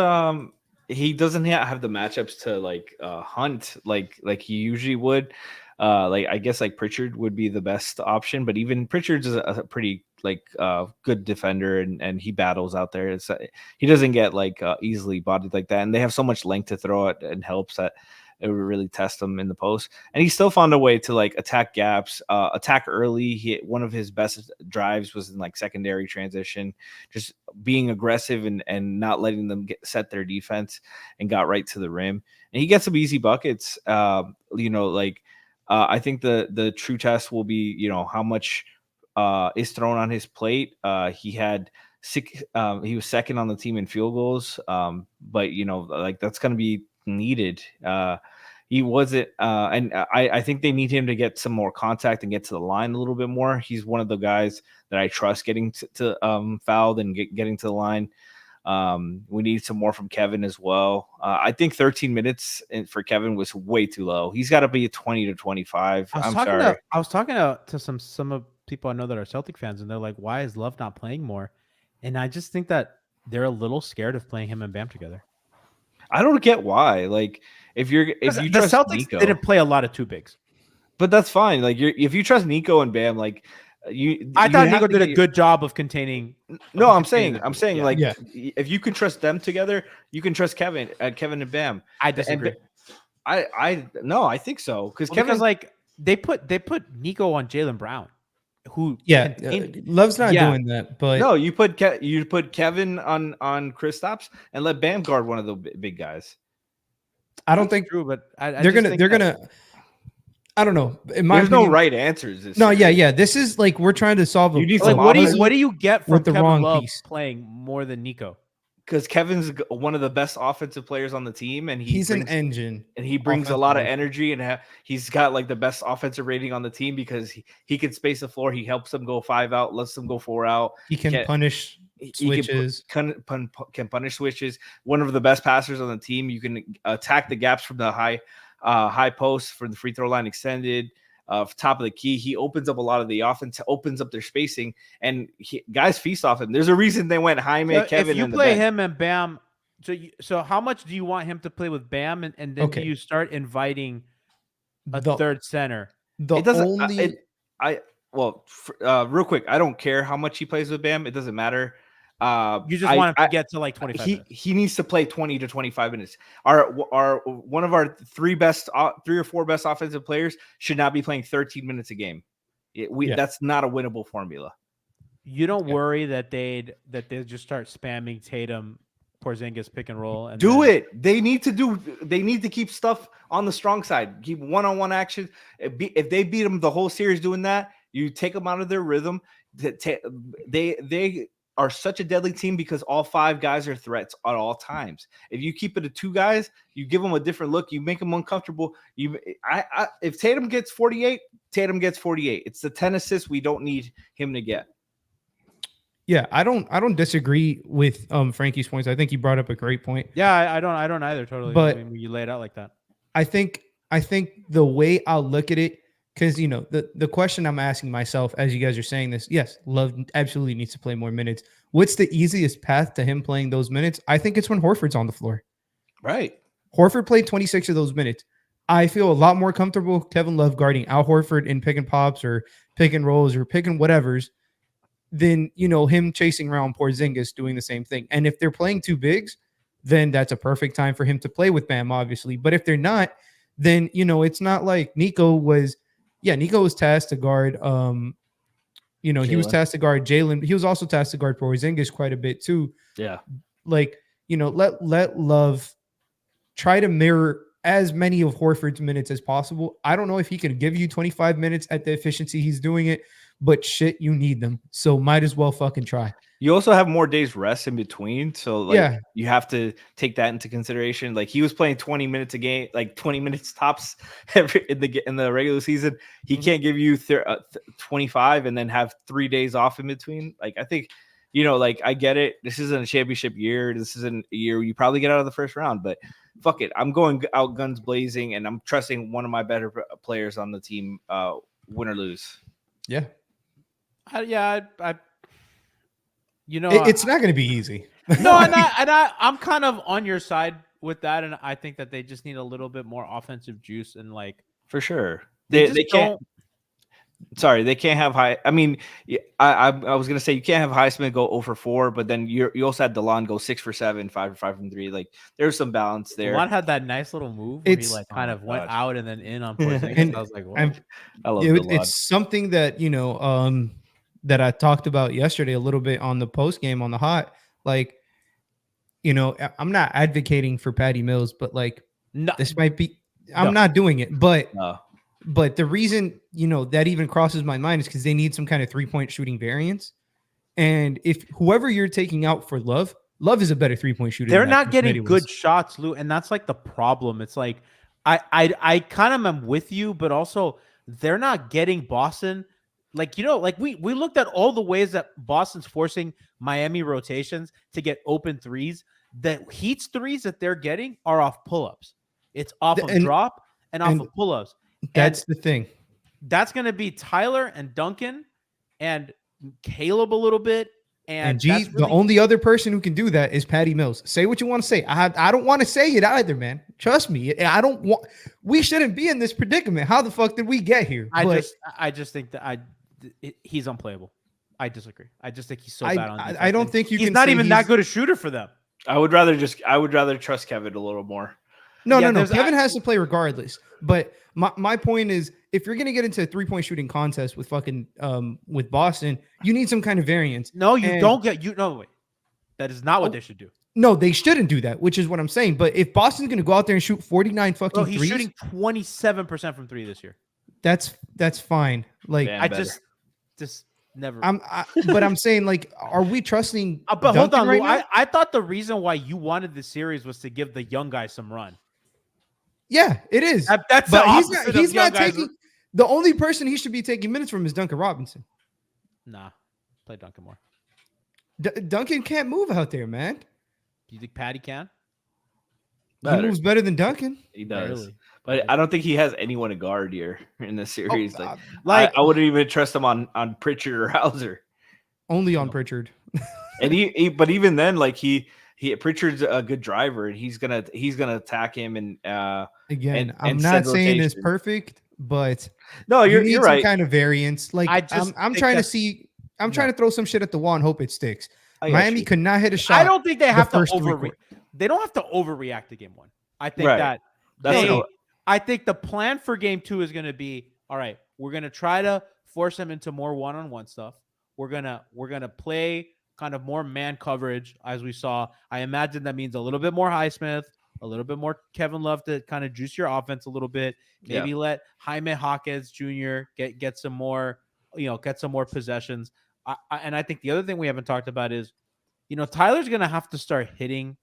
he doesn't have the matchups to like hunt like he usually would. Like, I guess like Pritchard would be the best option, but even Pritchard's a pretty like good defender, and he battles out there. He doesn't get like easily bodied like that, and they have so much length to throw it and helps that it would really test him in the post. And he still found a way to like attack gaps, attack early. One of his best drives was in like secondary transition, just being aggressive and not letting them set their defense, and got right to the rim. And he gets some easy buckets. I think the true test will be, how much is thrown on his plate. He had he was second on the team in field goals. But that's going to be needed. He wasn't, and I think they need him to get some more contact and get to the line a little bit more. He's one of the guys that I trust getting to fouled and getting to the line. We need some more from Kevin as well. I think 13 minutes for Kevin was way too low. He's got to be a 20 to 25. I was talking to some of people I know that are Celtic fans, and they're like, "Why is Love not playing more?" And I just think that they're a little scared of playing him and Bam together. I don't get why. Like, if you the trust Celtics Nico, didn't play a lot of two bigs, but that's fine. Like, if you trust Nico and Bam, like I thought Nico did a good job of containing. No, I'm saying yeah. like, if you can trust them together, you can trust Kevin and Bam. I disagree. I think so because like they put Nico on Jaylen Brown, who Love's not doing that. But no, you put Kevin on Kristaps and let Bam guard one of the big guys. I don't think true, but they're gonna. I don't know. There's no right answers. This is like we're trying to solve. You need like, what do you get from the Kevin wrong Love piece playing more than Nico? Because Kevin's one of the best offensive players on the team, and he's an engine, and he brings a lot of energy, and he's got like the best offensive rating on the team because he can space the floor. He helps them go 5 out, lets them go 4 out. He can punish switches. Can punish switches. One of the best passers on the team. You can attack the gaps from the high post for the free throw line extended. Top of the key, he opens up a lot of the offense, opens up their spacing, and guys feast off him. There's a reason they went Jaime, Kevin. If you play him and Bam, so how much do you want him to play with Bam, and then do you start inviting a third center? Real quick, I don't care how much he plays with Bam. It doesn't matter. You just want him to get to like 25 minutes. He needs to play 20 to 25 minutes. Our one of our three or four best offensive players should not be playing 13 minutes a game. That's not a winnable formula. You don't worry that they'd just start spamming Tatum, Porzingis pick and roll and it. They need to keep stuff on the strong side. Keep one-on-one action. If they beat them the whole series doing that, you take them out of their rhythm. They are such a deadly team because all 5 guys are threats at all times. If you keep it to 2 guys, you give them a different look. You make them uncomfortable. If Tatum gets 48, Tatum gets 48. It's the 10 assists we don't need him to get. Yeah, I don't disagree with Franky's points. I think he brought up a great point. Yeah, I don't either. Totally. But when you lay it out like that. I think the way I'll look at it, because the question I'm asking myself as you guys are saying this, yes, Love absolutely needs to play more minutes. What's the easiest path to him playing those minutes? I think it's when Horford's on the floor. Right. Horford played 26 of those minutes. I feel a lot more comfortable Kevin Love guarding Al Horford in pick and pops or pick and rolls or pick and whatevers than him chasing around Porzingis doing the same thing. And if they're playing 2 bigs, then that's a perfect time for him to play with Bam, obviously. But if they're not, then it's not like Nico was tasked to guard he was tasked to guard Jalen. He was also tasked to guard Porzingis quite a bit too. Yeah. Like, let Love try to mirror as many of Horford's minutes as possible. I don't know if he can give you 25 minutes at the efficiency he's doing it, but shit, you need them. So might as well fucking try. You also have more days rest in between. So you have to take that into consideration. Like he was playing 20 minutes a game, like 20 minutes tops in the regular season. He can't give you 25 and then have 3 days off in between. Like I think, I get it. This isn't a championship year. This isn't a year you probably get out of the first round, but fuck it. I'm going out guns blazing and I'm trusting one of my better players on the team, win or lose. Yeah. It's not going to be easy. No, I'm kind of on your side with that, and I think that they just need a little bit more offensive juice and for sure they can't. Sorry, they can't have high. I mean, I was gonna say you can't have Highsmith go 0 for 4, but then you also had DeLon go 6 for 7, 5 for 5 from 3. Like there's some balance there. DeLon had that nice little move where he kind of went out and then in on Porzingis. And I was like, I love DeLon. It's something that that I talked about yesterday a little bit on the post game on the hot. Like, I'm not advocating for Patty Mills, but this might be. I'm not doing it, but. But the reason, that even crosses my mind is because they need some kind of 3-point shooting variance. And if whoever you're taking out for Love is a better 3-point shooter. They're not getting good shots, Lou. And that's the problem. It's like, I kind of am with you, but also they're not getting Boston. We looked at all the ways that Boston's forcing Miami rotations to get open threes. The Heat's threes that they're getting are off pull-ups. It's off of drop and off of pull-ups. That's the thing. That's going to be Tyler and Duncan and Caleb a little bit. And the only other person who can do that is Patty Mills. Say what you want to say. I don't want to say it either, man. Trust me. We shouldn't be in this predicament. How the fuck did we get here? I just think that he's unplayable. I disagree. I just think he's so bad on defense. I don't think he's not even that good a shooter for them. I would rather trust Kevin a little more. No. Kevin has to play regardless. But my point is, if you're gonna get into a 3-point shooting contest with fucking with Boston, you need some kind of variance. No, you don't get wait. That is not what they should do. No, they shouldn't do that, which is what I'm saying. But if Boston's gonna go out there and shoot 49 fucking he's threes, shooting 27% from 3 this year. That's fine. Like just never. But I'm saying, are we trusting? But hold on, right Lou, I thought the reason why you wanted this series was to give the young guy some run. Yeah, it is. That's but he's not taking. The only person he should be taking minutes from is Duncan Robinson. Nah, play Duncan more. Duncan can't move out there, man. Do you think Patty can? He moves better than Duncan. He does. Really? But I don't think he has anyone to guard here in this series. I wouldn't even trust him on Pritchard or Hauser. Only on Pritchard. And but even then, Pritchard's a good driver, and he's gonna attack him. And again, I'm not saying it's perfect, but no, you're right. Some kind of variance. I'm trying to see. I'm trying to throw some shit at the wall and hope it sticks. Miami could not hit a shot. I don't think they have to overreact. They don't have to overreact to game 1. I think I think the plan for game 2 is going to be, all right, we're going to try to force them into more one-on-one stuff. We're going to play kind of more man coverage as we saw. I imagine that means a little bit more Highsmith, a little bit more Kevin Love to kind of juice your offense a little bit. Maybe let Jaime Jaquez Jr. get some more, get some more possessions. And I think the other thing we haven't talked about is, Tyler's gonna have to start hitting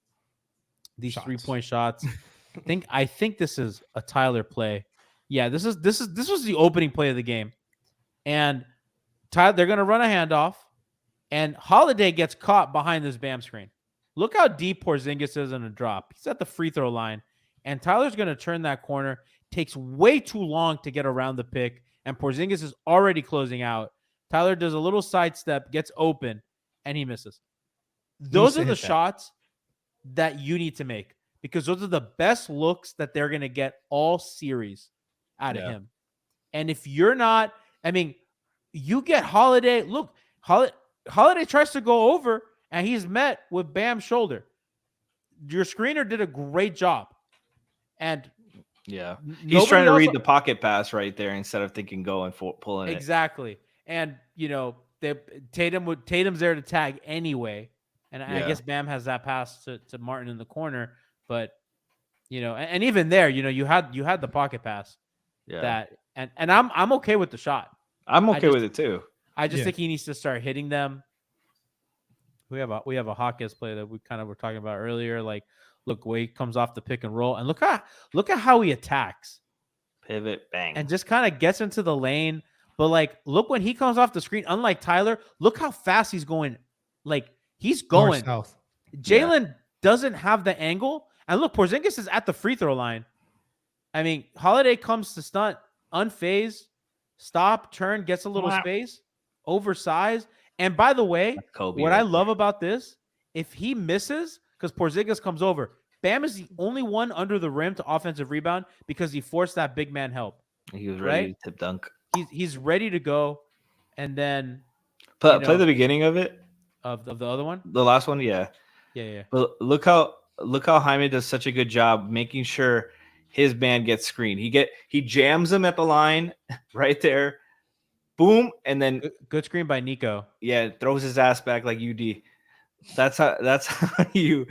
these Shots. 3-point shots. I think this is a Tyler play. Yeah, this was the opening play of the game, and Tyler, they're gonna run a handoff, and Holiday gets caught behind this Bam screen. Look how deep Porzingis is in a drop. He's at the free throw line, and Tyler's gonna turn that corner. Takes way too long to get around the pick, and Porzingis is already closing out. Tyler does a little sidestep, gets open, and he misses. Those are the shots that you need to make, because those are the best looks that they're going to get all series out of him. And if you're not, you get Holiday. Look, Holiday tries to go over, and he's met with Bam's shoulder. Your screener did a great job. And he's trying to read the pocket pass right there instead of thinking go and pulling it. Exactly. And, Tatum's there to tag anyway. And I guess Bam has that pass to Martin in the corner, but and even there, you had the pocket pass. Yeah. And I'm okay with the shot. I'm okay with it too. I just think he needs to start hitting them. We have a Hawkins play that we kind of were talking about earlier. Like, look, Wade comes off the pick and roll, and look at how he attacks. Pivot, bang, and just kind of gets into the lane. But like, look when he comes off the screen. Unlike Tyler, look how fast he's going. Like, he's going north. Jalen doesn't have the angle. And look, Porzingis is at the free throw line. Holiday comes to stunt, unfazed, stop, turn, gets a little space, oversized. And by the way, what I love about this, if he misses, because Porzingis comes over, Bam is the only one under the rim to offensive rebound because he forced that big man help. He was ready to tip dunk. He's ready to go. And then play the beginning of it. Of the other one? The last one, yeah. But look how Jaime does such a good job making sure his man gets screened. He jams him at the line right there. Boom, and then good screen by Nico. Yeah, throws his ass back like UD. That's how you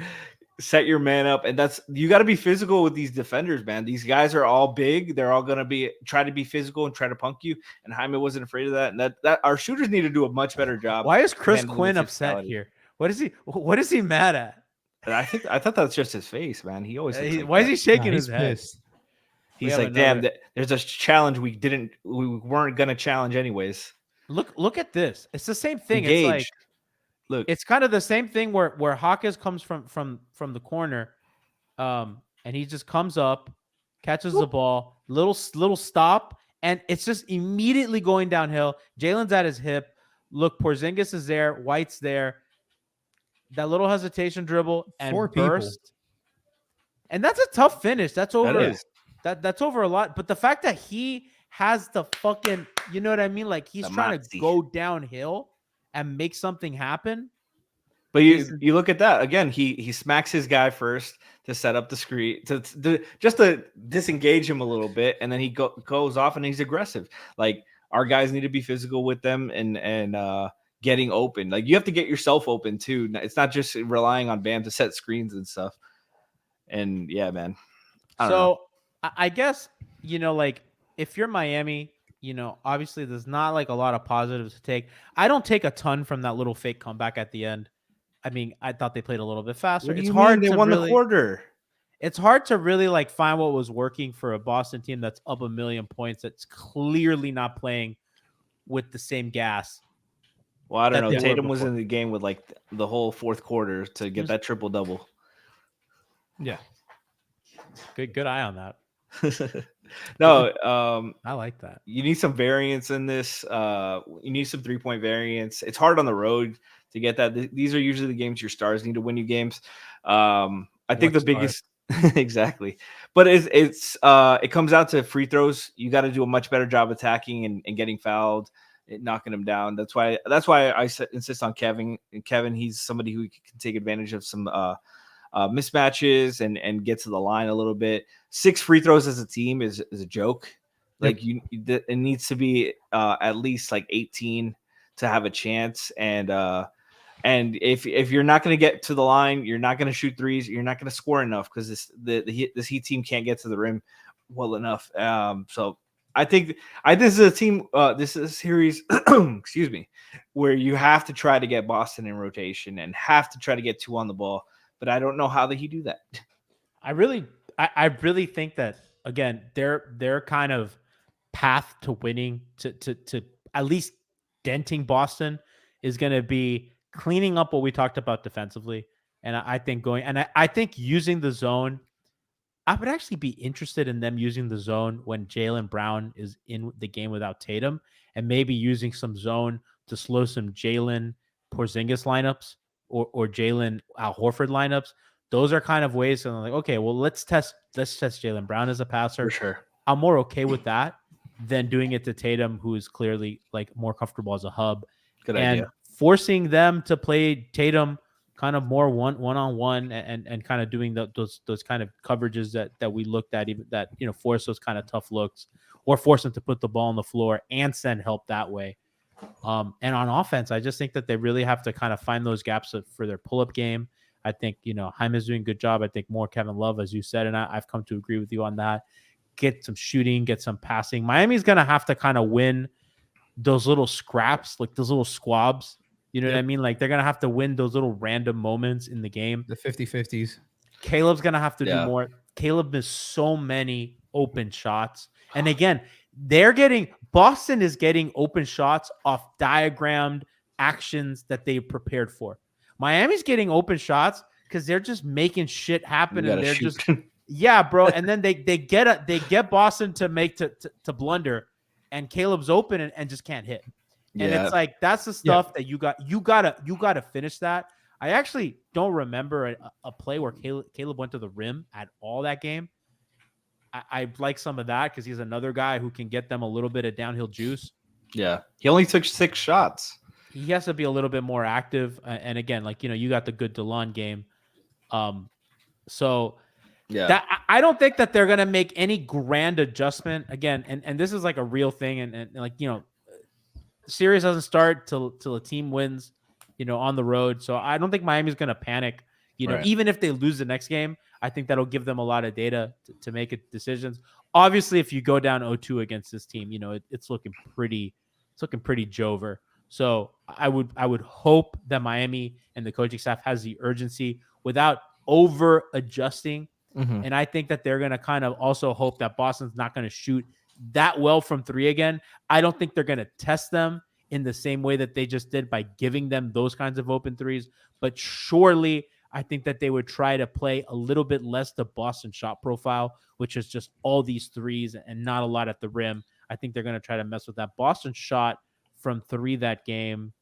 set your man up, and you got to be physical with these defenders, man. These guys are all big. They're all gonna try to be physical and try to punk you. And Jaime wasn't afraid of that. And that our shooters need to do a much better job. Why is Chris Quinn upset here? What is he mad at? I thought that's just his face, man. He always. Why is he shaking his head? Pissed. He's like, damn, there's a challenge we weren't gonna challenge anyways. Look at this. It's the same thing. Engaged. It's like, look, it's kind of the same thing where Hawkins comes from the corner, and he just comes up, catches the ball, little stop, and it's just immediately going downhill. Jalen's at his hip. Look, Porzingis is there, White's there. That little hesitation dribble and burst, and that's a tough finish. That's over. That is. That's over a lot. But the fact that he has the fucking, you know what I mean? Like, he's trying to go downhill and make something happen. But you look at that again. He smacks his guy first to set up the screen just to disengage him a little bit, and then he goes off and he's aggressive. Like, our guys need to be physical with them and getting open. Like, you have to get yourself open too. It's not just relying on Bam to set screens and stuff. And yeah, man. I guess, like, if you're Miami, obviously there's not like a lot of positives to take. I don't take a ton from that little fake comeback at the end. I thought they played a little bit faster. It's hard. They won the quarter. It's hard to really like find what was working for a Boston team that's up 1 million points. That's clearly not playing with the same gas. Well, I don't know. Tatum was in the game with like the whole fourth quarter to get that triple double. Yeah. Good eye on that. No, I like that. You need some variance in this. You need some 3-point variance. It's hard on the road to get that. These are usually the games your stars need to win you games. I think the biggest exactly, but it comes out to free throws. You got to do a much better job attacking and getting fouled, and knocking them down. That's why I insist on Kevin. Kevin, he's somebody who can take advantage of some mismatches and get to the line a little bit. 6 free throws as a team is a joke. Like, it needs to be at least like 18 to have a chance. And if you're not going to get to the line, you're not going to shoot threes, you're not going to score enough because this Heat team can't get to the rim well enough. So I think this is a team. This is a series. Excuse me, where you have to try to get Boston in rotation and have to try to get 2 on the ball. But I don't know how that he do that. I really think that again, their kind of path to winning to at least denting Boston is going to be cleaning up what we talked about defensively. And I think I think using the zone, I would actually be interested in them using the zone when Jaylen Brown is in the game without Tatum, and maybe using some zone to slow some Jalen Porzingis lineups or Jalen Al Horford lineups. Those are kind of ways. And I'm like, okay, well, let's test Jaylen Brown as a passer. For sure. I'm more okay with that than doing it to Tatum, who is clearly like more comfortable as a hub. Good and idea. Forcing them to play Tatum kind of more one-on-one and kind of doing those kind of coverages that we looked at, even that, force those kind of tough looks or force them to put the ball on the floor and send help that way. And on offense, I just think that they really have to kind of find those gaps for their pull-up game. I think, Hyman's doing a good job. I think more Kevin Love, as you said, and I've come to agree with you on that. Get some shooting, get some passing. Miami's going to have to kind of win those little scraps, like those little squabs. You know what I mean? Like they're going to have to win those little random moments in the game. The 50-50s. Caleb's going to have to do more. Caleb missed so many open shots. And again, Boston is getting open shots off diagrammed actions that they prepared for. Miami's getting open shots because they're just making shit happen. And they're just, yeah, bro. And then they get Boston to blunder, and Caleb's open and just can't hit. And it's like, that's the stuff that you gotta finish that. I actually don't remember a play where Caleb went to the rim at all that game. I like some of that because he's another guy who can get them a little bit of downhill juice. Yeah. He only took 6 shots. He has to be a little bit more active. And again, like, you got the good DeLon game. So I don't think that they're going to make any grand adjustment again. And this is like a real thing. And like, the series doesn't start till a team wins, on the road. So I don't think Miami's going to panic, even if they lose the next game. I think that'll give them a lot of data to make decisions. Obviously, if you go down 0-2 against this team, it's looking pretty Jover. So I would hope that Miami and the coaching staff has the urgency without over adjusting. Mm-hmm. And I think that they're going to kind of also hope that Boston's not going to shoot that well from 3 again. I don't think they're going to test them in the same way that they just did by giving them those kinds of open threes. But surely I think that they would try to play a little bit less the Boston shot profile, which is just all these threes and not a lot at the rim. I think they're going to try to mess with that. Boston shot from 3 that game.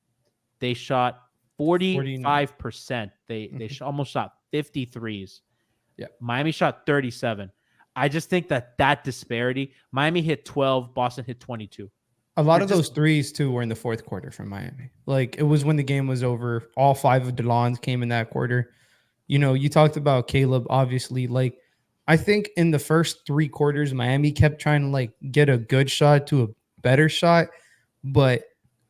They shot 45%. They almost shot 50 threes. Yeah. Miami shot 37. I just think that disparity, Miami hit 12, Boston hit 22. A lot of those threes too were in the fourth quarter from Miami. Like it was when the game was over. All 5 of DeLon's came in that quarter. You talked about Caleb, obviously. Like I think in the first 3 quarters, Miami kept trying to like get a good shot to a better shot. But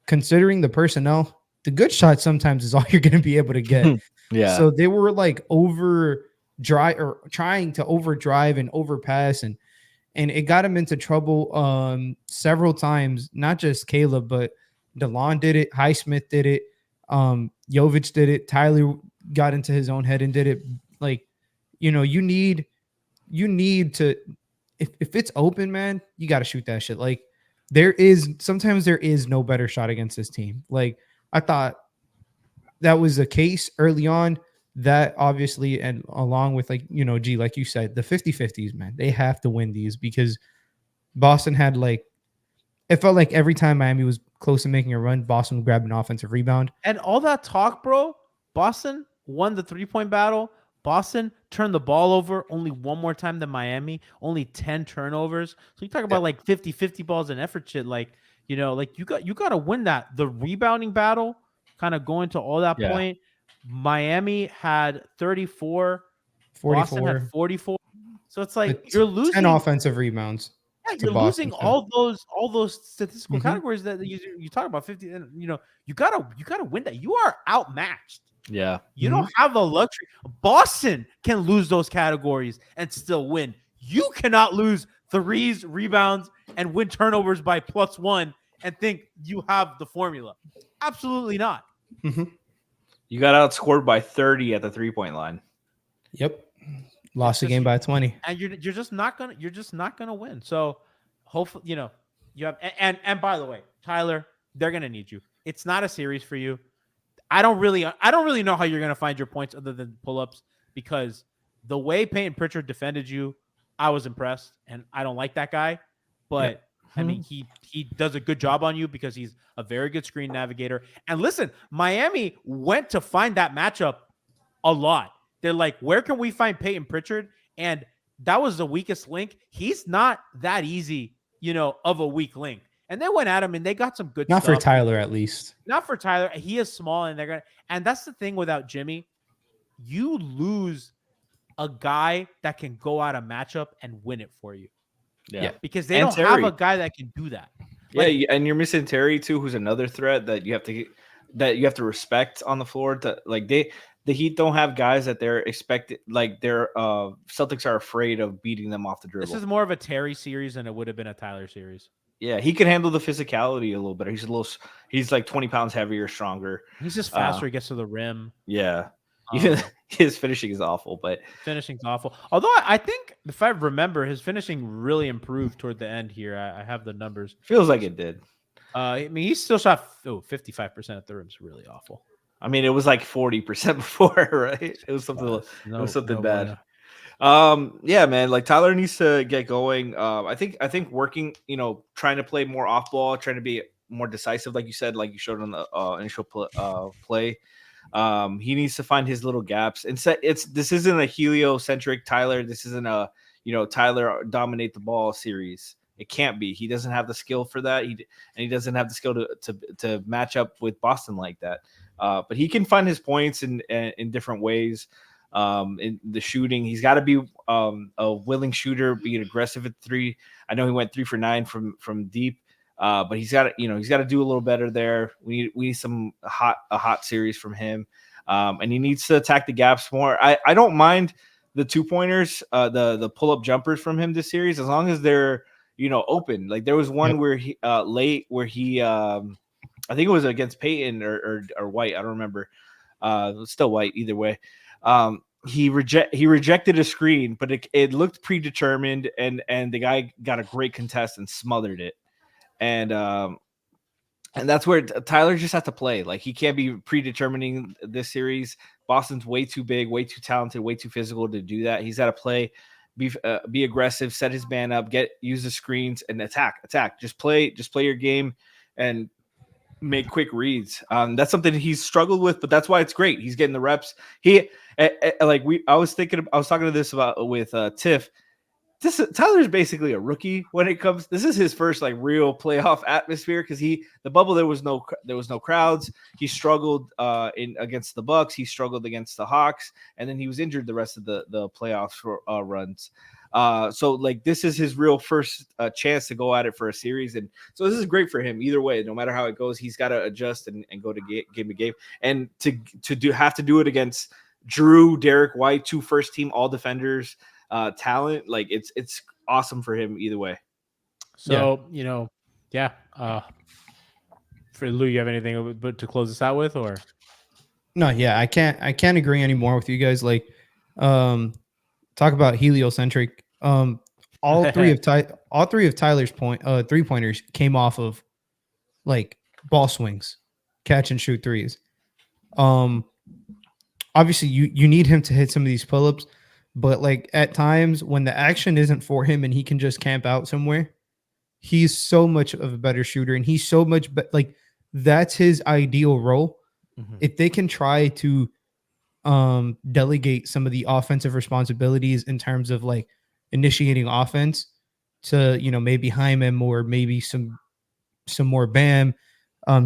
considering the personnel, the good shot sometimes is all you're going to be able to get. Yeah. So they were like trying to overdrive and overpass, and it got him into trouble several times. Not just Caleb, but DeLon did it. Highsmith did it. Jovic did it. Tyler got into his own head and did it. Like, you need to, if it's open, man, you got to shoot that shit. Like sometimes there is no better shot against this team. Like I thought that was the case early on. That obviously, and along with like you said, the 50-50s, man, they have to win these because Boston had it felt like every time Miami was close to making a run, Boston would grab an offensive rebound. And all that talk, bro, Boston won the 3-point battle. Boston turned the ball over only one more time than Miami, only 10 turnovers. So you talk about like 50-50 balls and effort shit. Like, you got to win that. The rebounding battle, kind of going to all that point. Miami had 34, 44. Boston had 44. So it's like you're losing 10 offensive rebounds. Yeah, you're losing all those statistical categories that you talk about. 50, and you gotta win that. You are outmatched. Yeah, you don't have the luxury. Boston can lose those categories and still win. You cannot lose threes, rebounds, and win turnovers by +1 and think you have the formula. Absolutely not. You got outscored by 30 at the 3-point line. Yep. Lost the just- game by 20. And you're just not gonna win. So hopefully, you have and by the way, Tyler, they're gonna need you. It's not a series for you. I don't really know how you're gonna find your points other than pull-ups, because the way Peyton Pritchard defended you, I was impressed, and I don't like that guy. But I mean, he does a good job on you because he's a very good screen navigator. And listen, Miami went to find that matchup a lot. They're like, where can we find Peyton Pritchard? And that was the weakest link. He's not that easy, of a weak link. And they went at him and they got some good Not stuff. for Tyler, at least. Not for Tyler. He is small, and that's the thing without Jimmy. You lose a guy that can go out a matchup and win it for you. Yeah. Because they And don't have Terry. a guy that can do that. And you're missing Terry too, who's another threat that you have to respect on the floor. The Heat don't have guys that they're expected, like their Celtics are afraid of beating them off the dribble. This is more of a Terry series than it would have been a Tyler series. Yeah, he can handle the physicality a little better. He's like 20 pounds heavier, stronger. He's just faster. He gets to the rim. Yeah. Even his finishing is awful, but finishing's awful. Although I think, if I remember, his finishing really improved toward the end here. I have the numbers. feels like it did. I mean, he still shot 55% at the rim's really awful. I mean, it was like 40% before, right? It was something. It was something bad. Yeah, man. Like Tyler needs to get going. I think working, trying to play more off ball, trying to be more decisive, like you said, like you showed on the initial play. He needs to find his little gaps. And this isn't a heliocentric Tyler. This isn't a Tyler dominate the ball series. It can't be. He doesn't have the skill for that. He doesn't have the skill to match up with Boston like that. But he can find his points in different ways. In the shooting, he's got to be a willing shooter, be aggressive at 3. I know he went 3 for 9 from deep, but he's got to do a little better there. We need a hot series from him, and he needs to attack the gaps more. I don't mind the 2-pointers, the pull up jumpers from him this series, as long as they're open. Like there was one where he late where he I think it was against Peyton or White. I don't remember. It was still White either way. He rejected a screen, but it looked predetermined, and the guy got a great contest and smothered it. And that's where Tyler just has to play. Like he can't be predetermining this series. Boston's way too big, way too talented, way too physical to do that. He's got to play, be aggressive, set his man up, use the screens and attack. Just play your game and make quick reads. That's something he's struggled with, but that's why it's great. He's getting the reps. I was talking to this about with Tiff. Tyler's basically a rookie when it comes. This is his first like real playoff atmosphere because the bubble there was no crowds. He struggled against the Bucks. He struggled against the Hawks, and then he was injured the rest of the playoffs runs. So like this is his real first chance to go at it for a series, and so this is great for him either way. No matter how it goes, he's got to adjust and go to game to game, and to have to do it against Drew, Derek White, 2 first-team all defenders. Talent, like it's awesome for him either way. So for Lou, you have anything to close this out with, or No, yeah, I can't agree anymore with you guys. Like, talk about heliocentric. All three of Tyler's 3-pointers came off of like ball swings, catch and shoot threes. Obviously you need him to hit some of these pull-ups. But like at times when the action isn't for him and he can just camp out somewhere, he's so much of a better shooter, and he's so much like that's his ideal role. Mm-hmm. If they can try to delegate some of the offensive responsibilities in terms of like initiating offense to maybe Hyman or maybe some more Bam,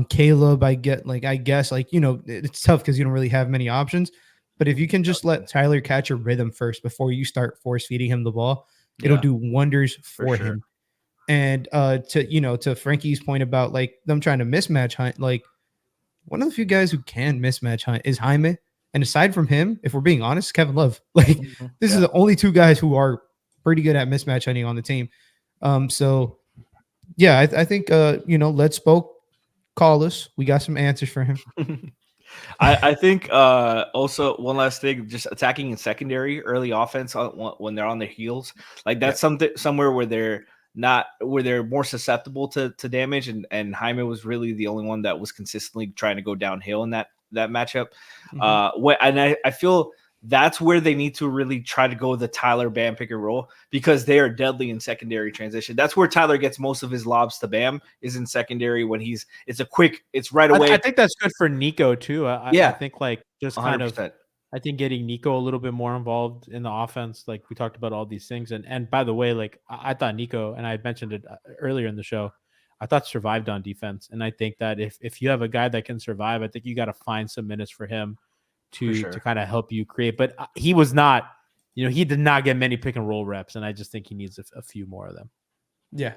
Caleb. I guess it's tough because you don't really have many options. But if you can just let Tyler catch a rhythm first before you start force feeding him the ball, it'll do wonders for him. And to Franky's point about like them trying to mismatch hunt, like one of the few guys who can mismatch hunt is Jaime. And aside from him, if we're being honest, Kevin Love. Like this is the only 2 guys who are pretty good at mismatch hunting on the team. So yeah, I think let Spoke call us. We got some answers for him. I think also one last thing, just attacking in secondary early offense when they're on their heels, like that's somewhere where they're more susceptible to damage, and Jaime was really the only one that was consistently trying to go downhill in that matchup. I feel that's where they need to really try to go the Tyler Bam pick and roll, because they are deadly in secondary transition. That's where Tyler gets most of his lobs to Bam, is in secondary when it's right away. I think that's good for Nico too. I think like just 100%. kind of, I think getting Nico a little bit more involved in the offense. Like we talked about all these things. And by the way, like I thought Nico, and I mentioned it earlier in the show, I thought survived on defense. And I think that if you have a guy that can survive, I think you got to find some minutes for him to kind of help you create. But he was not, he did not get many pick and roll reps. And I just think he needs a few more of them. Yeah.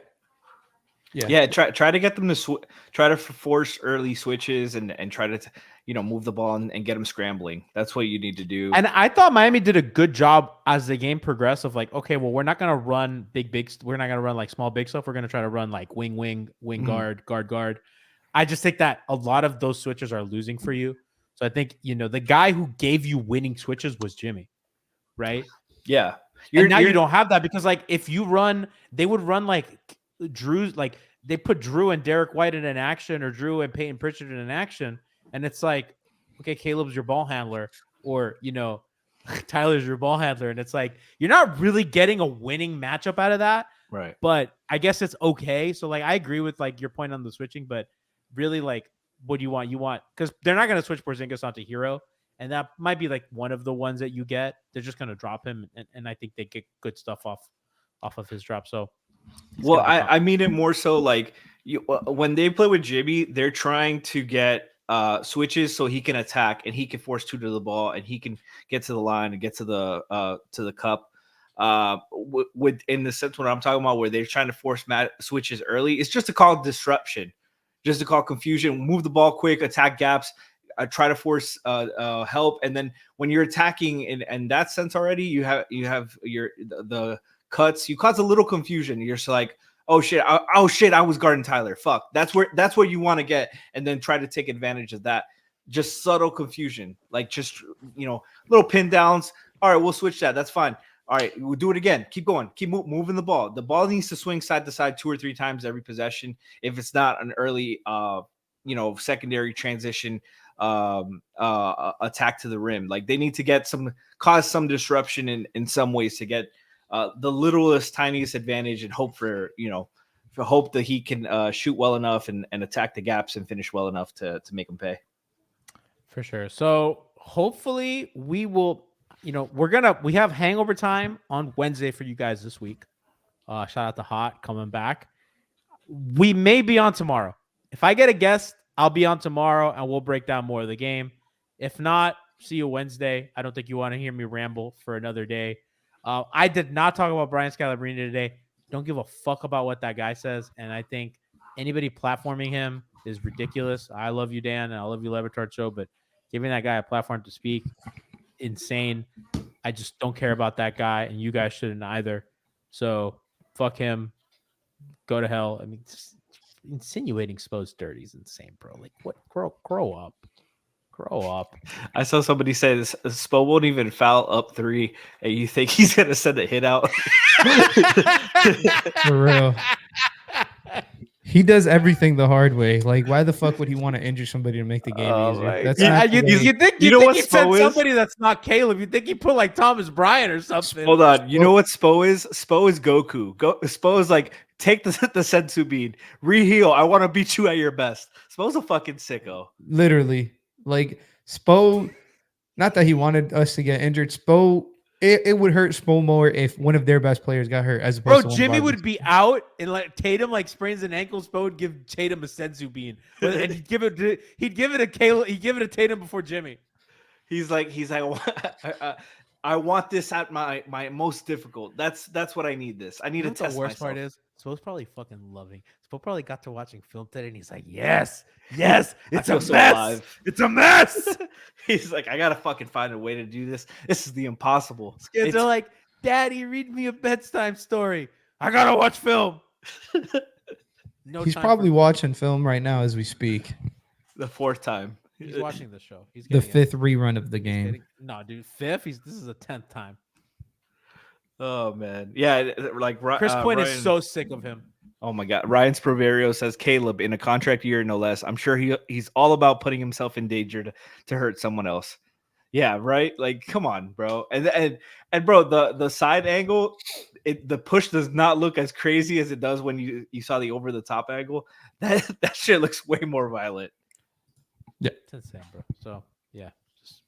Try to get them to try to force early switches and try to move the ball and get them scrambling. That's what you need to do. And I thought Miami did a good job as the game progressed of like, okay, well, we're not gonna run big. We're not gonna run like small big stuff. We're gonna try to run like wing, guard. I just think that a lot of those switches are losing for you. So I think the guy who gave you winning switches was Jimmy, right? Yeah. You don't have that, because like if you run, they would run like Drew's, like they put Drew and Derek White in an action, or Drew and Peyton Pritchard in an action, and it's like, okay, Caleb's your ball handler, or Tyler's your ball handler, and it's like you're not really getting a winning matchup out of that, right? But I guess it's okay. So like I agree with like your point on the switching, but really like what do you want? You want, because they're not going to switch Porzingis onto Herro, and that might be like one of the ones that you get. They're just going to drop him, and I think they get good stuff off of his drop. So. Well, I mean it more so like when they play with Jimmy, they're trying to get switches so he can attack and he can force two to the ball and he can get to the line and get to the cup. In the sense what I'm talking about, where they're trying to force switches early, it's just to call disruption, just to call confusion, move the ball quick, attack gaps, try to force help, and then when you're attacking in that sense already, you have the cuts, you cause a little confusion. You're just like, oh shit, I was guarding Tyler. Fuck. That's what you want to get, and then try to take advantage of that. Just subtle confusion, like just little pin downs. All right, we'll switch that. That's fine. All right, we'll do it again. Keep going. Keep moving the ball. The ball needs to swing side to side 2 or 3 times every possession. If it's not an early, secondary transition attack to the rim, like they need to cause some disruption in some ways to get the littlest, tiniest advantage, and hope for that he can shoot well enough and attack the gaps and finish well enough to make him pay. For sure. So hopefully we will, we have hangover time on Wednesday for you guys this week. Shout out to Hot coming back. We may be on tomorrow. If I get a guest, I'll be on tomorrow and we'll break down more of the game. If not, see you Wednesday. I don't think you want to hear me ramble for another day. I did not talk about Brian Scalabrine today. Don't give a fuck about what that guy says. And I think anybody platforming him is ridiculous. I love you, Dan, and I love you, Levitard Show, but giving that guy a platform to speak, insane. I just don't care about that guy, and you guys shouldn't either. So fuck him. Go to hell. I mean, just insinuating Spo's dirty is insane, bro. Like, what? Grow up. Grow up. I saw somebody say this: Spo won't even foul up 3, and you think he's gonna send a hit out? For real. He does everything the hard way. Like, why the fuck would he want to injure somebody to make the game easier? That's not you think he sent somebody that's not Caleb? You think he put like Thomas Bryant or something? Hold on. You know what Spo is? Spo is Goku. Spo is like, take the sensu bean, reheal. I want to beat you at your best. Spo's a fucking sicko. Literally. Like, Spo, not that he wanted us to get injured. Spo, it would hurt Spo more if one of their best players got hurt as opposed to Jimmy would be out and like Tatum like sprains an ankle. Spo would give Tatum a sensu bean, and he'd give it to Caleb. He'd give it to Tatum before Jimmy. He's like, I want this at my most difficult. That's what I need. This I need to test. The worst myself. Part is Spo's probably fucking loving. Spo probably got to watching film today, and he's like, yes, it's a mess. Alive. It's a mess. He's like, I gotta fucking find a way to do this. This is the impossible. Kids are like, Daddy, read me a bedtime story. I gotta watch film. No, He's time probably for- watching film right now as we speak. The fourth time. He's watching the show. He's The getting it. fifth rerun of the He's game. no, dude, fifth. This is the 10th time. Oh man, yeah. Like Chris Quinn Ryan, is so sick of him. Oh my God, Ryan Sproverio says Caleb in a contract year, no less. I'm sure he's all about putting himself in danger to hurt someone else. Yeah, right. Like, come on, bro. And bro, the side angle, the push does not look as crazy as it does when you saw the over the top angle. That shit looks way more violent. It's insane, bro. So yeah, just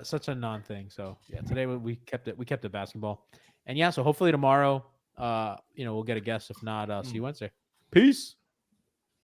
such a non thing. So yeah, today we kept it basketball, and yeah. So hopefully tomorrow, we'll get a guest. If not, see you Wednesday. Peace.